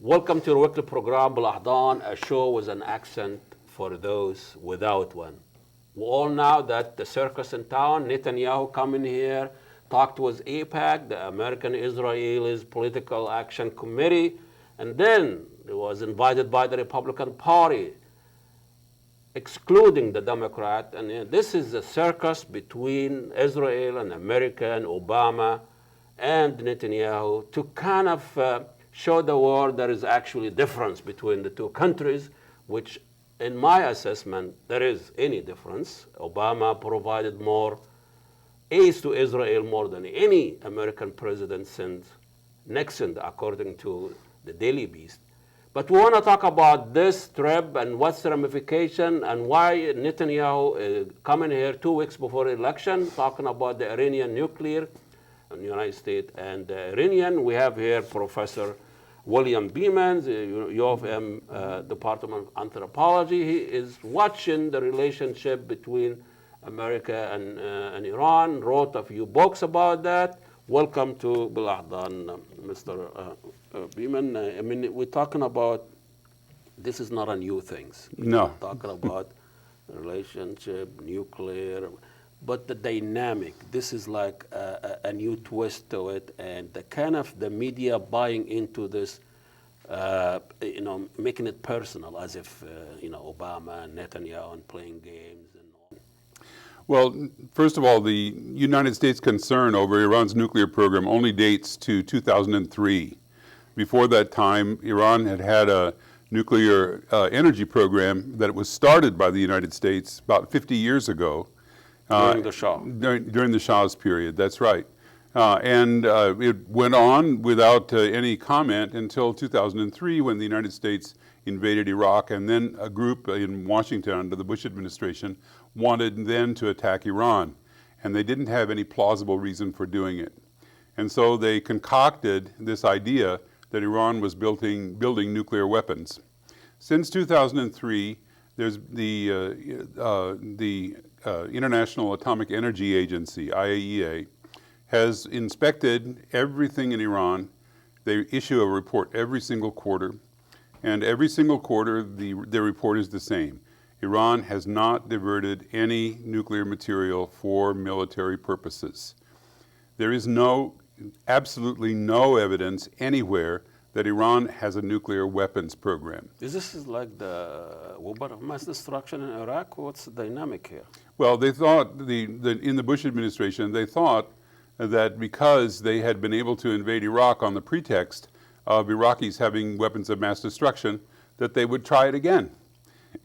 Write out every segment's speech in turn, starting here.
Welcome to your weekly program, BelAhdan, a show with an accent for those without one. We all know that the circus in town, Netanyahu coming here, talked with AIPAC, the American Israelis Political Action Committee, and then he was invited by the Republican Party, excluding the Democrat. And this is a circus between Israel and America and Obama and Netanyahu to kind of show the world there is actually a difference between the two countries, which in my assessment, there is any difference. Obama provided more aid to Israel more than any American president since Nixon, according to the Daily Beast. But we want to talk about this trip and what's the ramification and why Netanyahu is coming here 2 weeks before the election, talking about the Iranian nuclear in the United States and the Iranian. We have here Professor William Beeman, the U of M Department of Anthropology. He is watching the relationship between America and Iran, wrote a few books about that. Welcome to BelAhdan, Mr. Beeman. I mean, we're talking about, this is not a new thing. No. We're talking about relationship, nuclear, but the dynamic, this is like a new twist to it, and the kind of the media buying into this, making it personal, as if, Obama and Netanyahu and playing games and all. Well, first of all, the United States concern over Iran's nuclear program only dates to 2003. Before that time, Iran had a nuclear energy program that was started by the United States about 50 years ago. During the Shah. During the Shah's period, that's right. And it went on without any comment until 2003 when the United States invaded Iraq, and then a group in Washington under the Bush administration wanted then to attack Iran. And they didn't have any plausible reason for doing it. And so they concocted this idea that Iran was building nuclear weapons. Since 2003, there's the International Atomic Energy Agency, IAEA, has inspected everything in Iran. They issue a report every single quarter, and every single quarter their report is the same. Iran has not diverted any nuclear material for military purposes. There is absolutely no evidence anywhere that Iran has a nuclear weapons program. Is this like the weapon of mass destruction in Iraq? What's the dynamic here? Well, they thought, in the Bush administration, they thought that because they had been able to invade Iraq on the pretext of Iraqis having weapons of mass destruction, that they would try it again.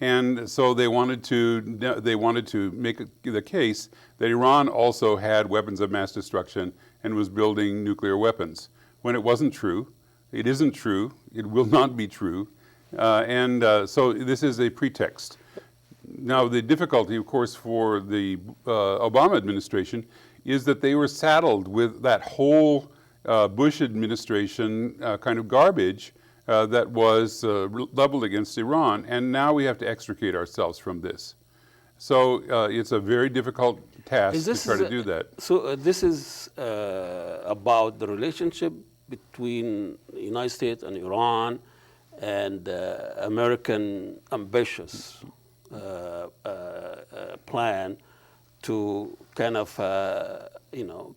And so they wanted to make the case that Iran also had weapons of mass destruction and was building nuclear weapons, when it wasn't true. It isn't true. It will not be true. So this is a pretext. Now, the difficulty, of course, for the Obama administration is that they were saddled with that whole Bush administration kind of garbage that was leveled against Iran, and now we have to extricate ourselves from this. So it's a very difficult task to try to do that. So this is about the relationship between the United States and Iran and American ambitious plan to kind of,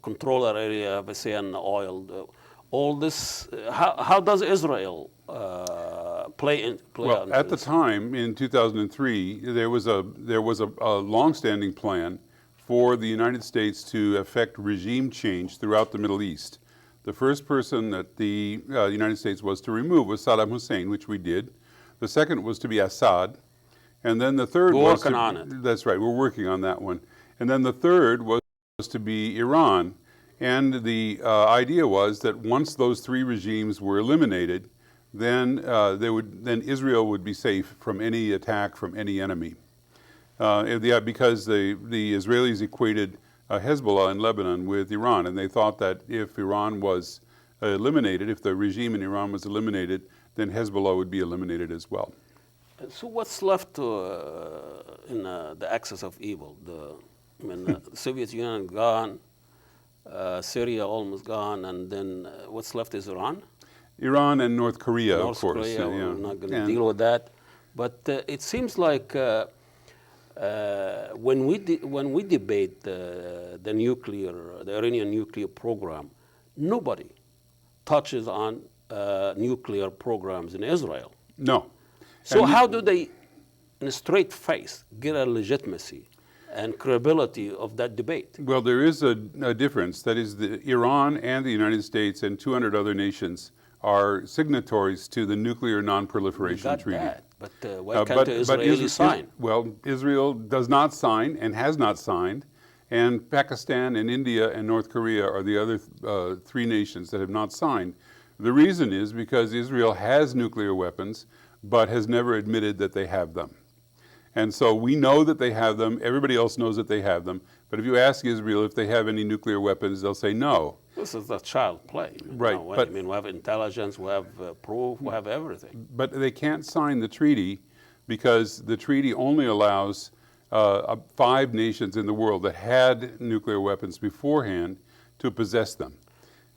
control our area of say and oil. All this, how does Israel play well, at the time in 2003, there was a long-standing plan for the United States to effect regime change throughout the Middle East. The first person that the United States was to remove was Saddam Hussein, which we did. The second was to be Assad. And then the third was working on it. That's right, we're working on that one. And then the third was to be Iran. And the idea was that once those three regimes were eliminated, then Israel would be safe from any attack from any enemy. Because the Israelis equated Hezbollah in Lebanon with Iran, and they thought that if Iran was eliminated, if the regime in Iran was eliminated, then Hezbollah would be eliminated as well. So what's left in the axis of evil? The Soviet Union gone, Syria almost gone, and then what's left is Iran? Iran and North Korea, North of course. Korea, yeah. we're not going to deal with that. But it seems like when we debate the Iranian nuclear program, nobody touches on nuclear programs in Israel. No. So how do they, in a straight face, get a legitimacy and credibility of that debate? Well, there is a difference. That is, Iran and the United States and 200 other nations are signatories to the Nuclear Non-Proliferation Treaty. That, but why can't the Israelis sign? Well, Israel does not sign and has not signed, and Pakistan and India and North Korea are the other three nations that have not signed. The reason is because Israel has nuclear weapons, but has never admitted that they have them. And so we know that they have them. Everybody else knows that they have them. But if you ask Israel if they have any nuclear weapons, they'll say no. This is a child play. Right. But, I mean, we have intelligence, we have proof, we have everything. But they can't sign the treaty because the treaty only allows 5 nations in the world that had nuclear weapons beforehand to possess them.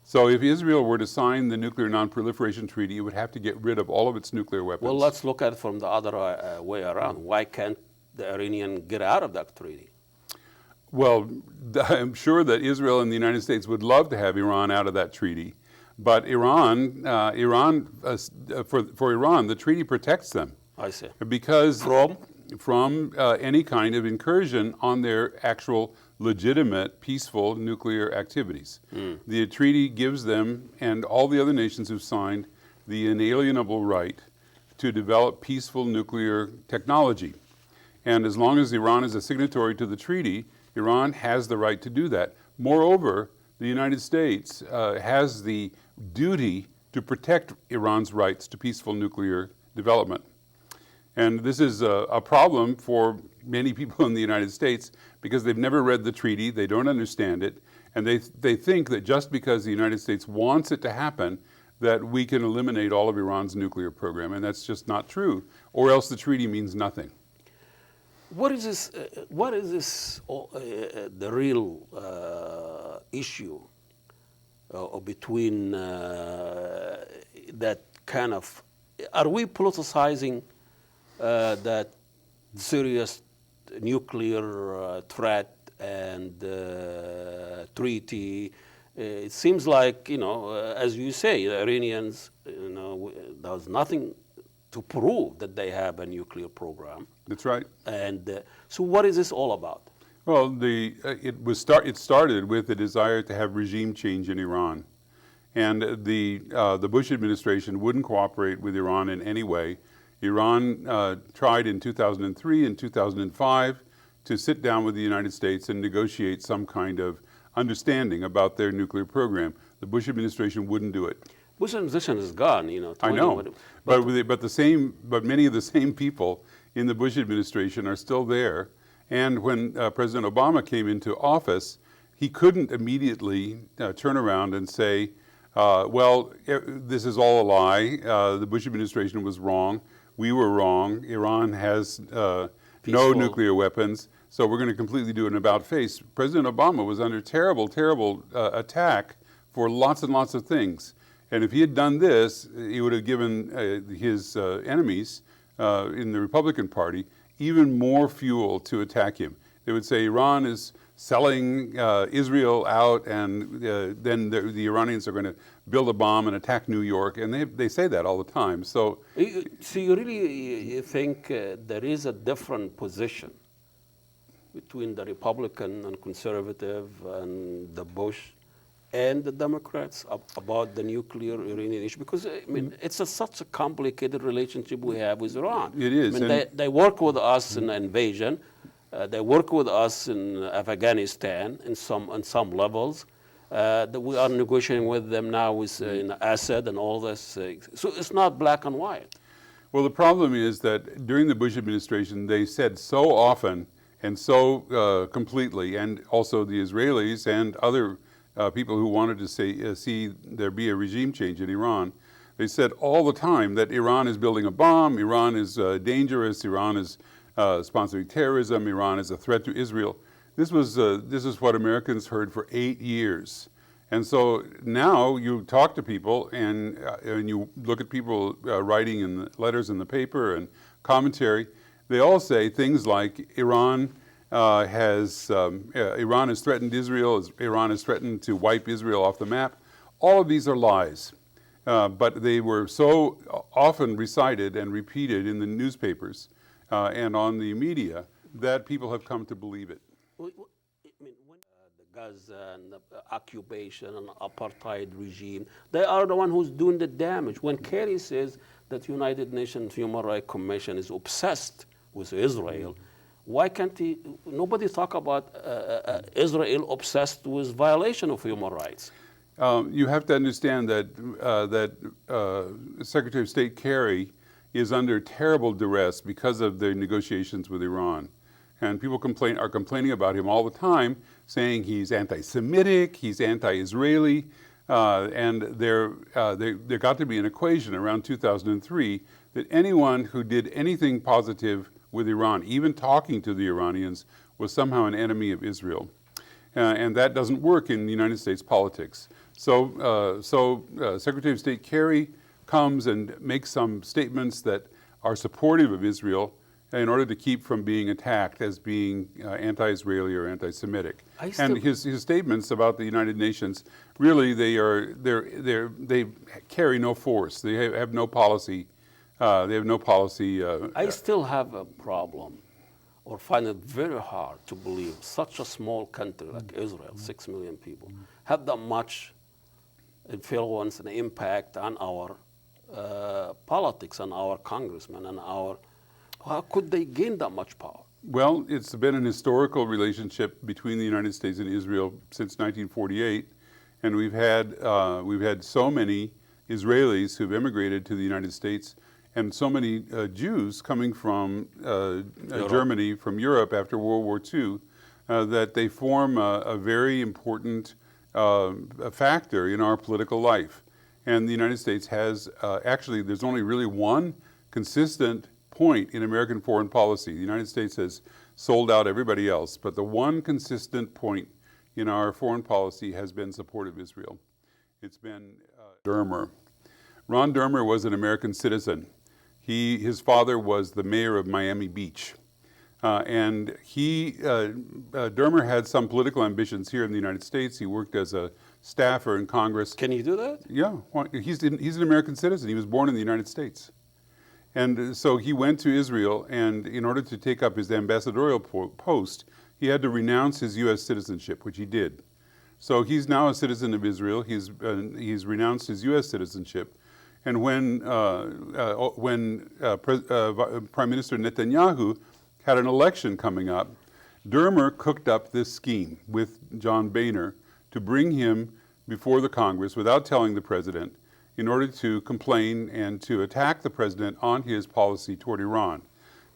So if Israel were to sign the Nuclear Non-Proliferation Treaty, it would have to get rid of all of its nuclear weapons. Well, let's look at it from the other way around. Why can't the Iranian get out of that treaty? Well, I'm sure that Israel and the United States would love to have Iran out of that treaty, but for Iran, the treaty protects them. I see. Because from any kind of incursion on their actual legitimate, peaceful nuclear activities. The treaty gives them, and all the other nations who've signed, the inalienable right to develop peaceful nuclear technology. And as long as Iran is a signatory to the treaty, Iran has the right to do that. Moreover, the United States has the duty to protect Iran's rights to peaceful nuclear development. And this is a problem for many people in the United States because they've never read the treaty, they don't understand it, and they think that just because the United States wants it to happen, that we can eliminate all of Iran's nuclear program, and that's just not true, or else the treaty means nothing. What is this? The real issue between that kind of? Are we politicizing that serious nuclear threat and treaty? It seems like, as you say, the Iranians, there's nothing to prove that they have a nuclear program. That's right. And so what is this all about? Well, it started with a desire to have regime change in Iran. And the Bush administration wouldn't cooperate with Iran in any way. Iran tried in 2003 and 2005 to sit down with the United States and negotiate some kind of understanding about their nuclear program. The Bush administration wouldn't do it. Bush administration is gone, I know, but many of the same people in the Bush administration are still there. And when President Obama came into office, he couldn't immediately turn around and say, well, this is all a lie. The Bush administration was wrong. We were wrong. Iran has no nuclear weapons, so we're going to completely do an about-face. President Obama was under terrible, terrible attack for lots and lots of things. And if he had done this, he would have given his enemies in the Republican Party even more fuel to attack him. They would say Iran is selling Israel out, and then the Iranians are going to build a bomb and attack New York, and they say that all the time. So you really think there is a different position between the Republican and conservative and the Bush and the Democrats about the nuclear Iranian issue? Because, I mean, it's such a complicated relationship we have with Iran. It is. I mean, they work with us in invasion. They work with us in Afghanistan on some levels. We are negotiating with them now with Assad and all this. So it's not black and white. Well, the problem is that during the Bush administration, they said so often and so completely, and also the Israelis and other people who wanted to see there be a regime change in Iran, they said all the time that Iran is building a bomb, Iran is dangerous, Iran is sponsoring terrorism, Iran is a threat to Israel. This is what Americans heard for 8 years. And so now you talk to people and you look at people writing in the letters in the paper and commentary. They all say things like Iran has threatened Israel, Iran has threatened to wipe Israel off the map. All of these are lies. But they were so often recited and repeated in the newspapers and on the media that people have come to believe it. I mean, when the Gaza and the occupation and apartheid regime, they are the one who's doing the damage. When Kerry says that United Nations Human Rights Commission is obsessed with Israel, why can't nobody talk about Israel obsessed with violation of human rights? You have to understand that Secretary of State Kerry is under terrible duress because of the negotiations with Iran. And people are complaining about him all the time, saying he's anti-Semitic, he's anti-Israeli, and there got to be an equation around 2003 that anyone who did anything positive with Iran, even talking to the Iranians, was somehow an enemy of Israel. And that doesn't work in United States politics. So Secretary of State Kerry comes and makes some statements that are supportive of Israel in order to keep from being attacked as being anti-Israeli or anti-Semitic. And his statements about the United Nations, really, they carry no force. They have no policy. They have no policy. I still have a problem, or find it very hard to believe such a small country like Israel, 6 million people, have that much influence and impact on our politics and our congressmen and our. How could they gain that much power? Well, it's been an historical relationship between the United States and Israel since 1948, and we've had so many Israelis who've immigrated to the United States, and so many Jews coming from Germany, from Europe after World War II, that they form a very important factor in our political life. And the United States has actually, there's only really one consistent point in American foreign policy. The United States has sold out everybody else, but the one consistent point in our foreign policy has been support of Israel. It's been Dermer. Ron Dermer was an American citizen. His father was the mayor of Miami Beach. And Dermer had some political ambitions here in the United States. He worked as a staffer in Congress. Can you do that? Yeah, he's an American citizen. He was born in the United States. And so he went to Israel, and in order to take up his ambassadorial post, he had to renounce his U.S. citizenship, which he did. So he's now a citizen of Israel. He's renounced his U.S. citizenship. And when Prime Minister Netanyahu had an election coming up, Dermer cooked up this scheme with John Boehner to bring him before the Congress without telling the president, in order to complain and to attack the president on his policy toward Iran.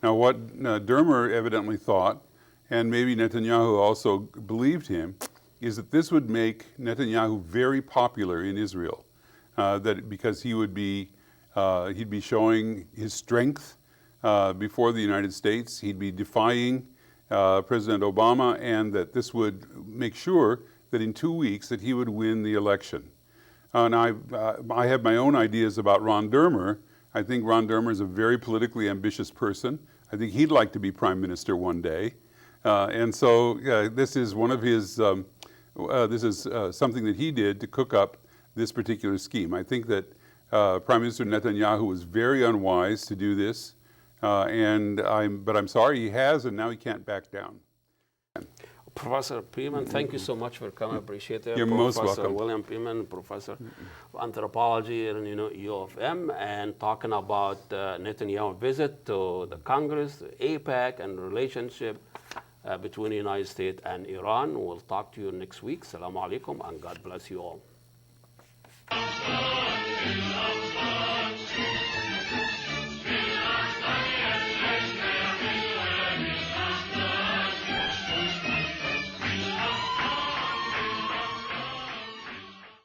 Now, what Dermer evidently thought, and maybe Netanyahu also believed him, is that this would make Netanyahu very popular in Israel, because he'd be showing his strength before the United States. He'd be defying President Obama, and that this would make sure that in 2 weeks that he would win the election. And I have my own ideas about Ron Dermer. I think Ron Dermer is a very politically ambitious person. I think he'd like to be prime minister one day. And so this is one of his, this is something that he did to cook up this particular scheme. I think that Prime Minister Netanyahu was very unwise to do this. But I'm sorry he has, and now he can't back down. Professor Peeman, thank you so much for coming. I appreciate it. You're most welcome. Professor William Peeman, Professor of Anthropology at U of M, and talking about Netanyahu's visit to the Congress, AIPAC, and relationship between the United States and Iran. We'll talk to you next week. Assalamu alaikum, and God bless you all.